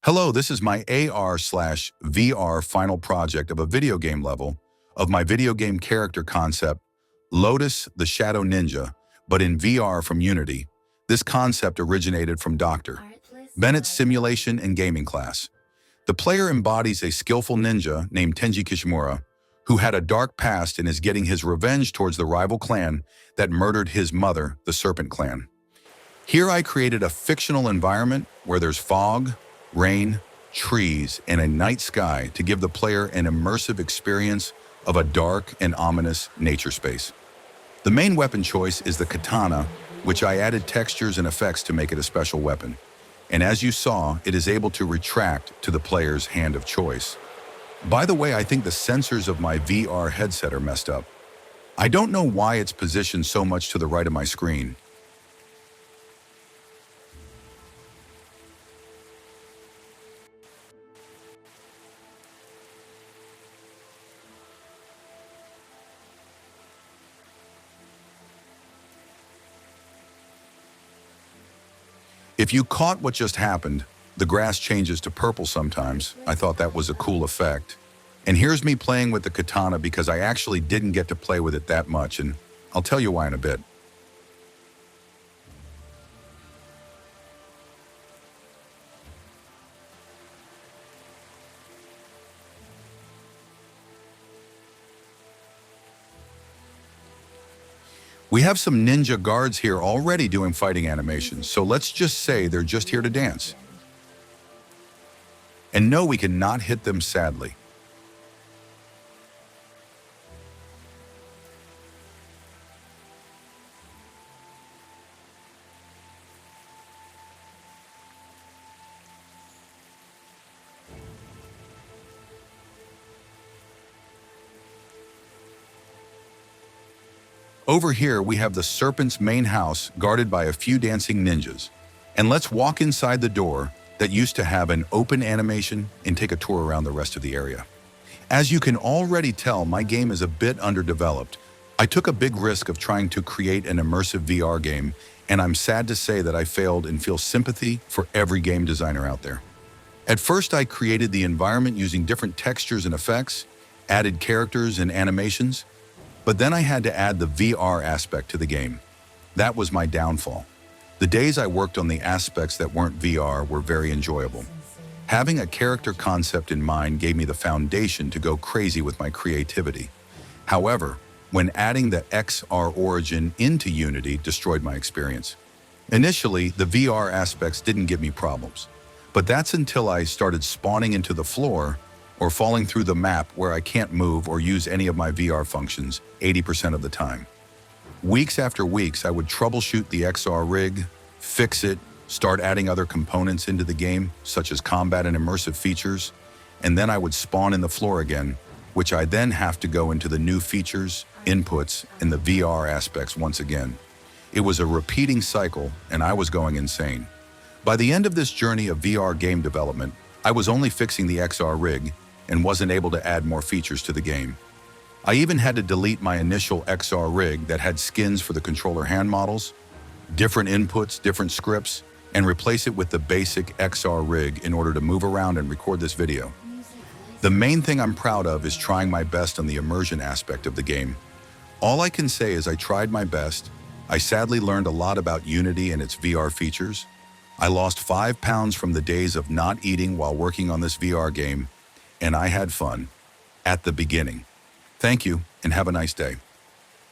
Hello, this is my AR/VR final project of a video game level of my video game character concept, Lotus the Shadow Ninja, but in VR from Unity. This concept originated from Dr. Bennett's simulation and gaming class. The player embodies a skillful ninja named Tenji Kishimura, who had a dark past and is getting his revenge towards the rival clan that murdered his mother, the Serpent Clan. Here I created a fictional environment where there's fog, rain, trees, and a night sky to give the player an immersive experience of a dark and ominous nature space. The main weapon choice is the katana, which I added textures and effects to make it a special weapon. And as you saw, it is able to retract to the player's hand of choice. By the way, I think the sensors of my VR headset are messed up. I don't know why it's positioned so much to the right of my screen. If you caught what just happened, the grass changes to purple sometimes. I thought that was a cool effect. And here's me playing with the katana because I actually didn't get to play with it that much, and I'll tell you why in a bit. We have some ninja guards here already doing fighting animations, so let's just say they're just here to dance. And no, we cannot hit them, sadly. Over here, we have the Serpent's main house guarded by a few dancing ninjas. And let's walk inside the door that used to have an open animation and take a tour around the rest of the area. As you can already tell, my game is a bit underdeveloped. I took a big risk of trying to create an immersive VR game, and I'm sad to say that I failed and feel sympathy for every game designer out there. At first, I created the environment using different textures and effects, added characters and animations, but then I had to add the VR aspect to the game. That was my downfall. The days I worked on the aspects that weren't VR were very enjoyable. Having a character concept in mind gave me the foundation to go crazy with my creativity. However, when adding the XR origin into Unity destroyed my experience. Initially, the VR aspects didn't give me problems, but that's until I started spawning into the floor or falling through the map where I can't move or use any of my VR functions 80% of the time. Weeks after weeks, I would troubleshoot the XR rig, fix it, start adding other components into the game, such as combat and immersive features, and then I would spawn in the floor again, which I then have to go into the new features, inputs, and the VR aspects once again. It was a repeating cycle, and I was going insane. By the end of this journey of VR game development, I was only fixing the XR rig and wasn't able to add more features to the game. I even had to delete my initial XR rig that had skins for the controller hand models, different inputs, different scripts, and replace it with the basic XR rig in order to move around and record this video. The main thing I'm proud of is trying my best on the immersion aspect of the game. All I can say is I tried my best. I sadly learned a lot about Unity and its VR features. I lost 5 pounds from the days of not eating while working on this VR game, and I had fun at the beginning. Thank you, and have a nice day.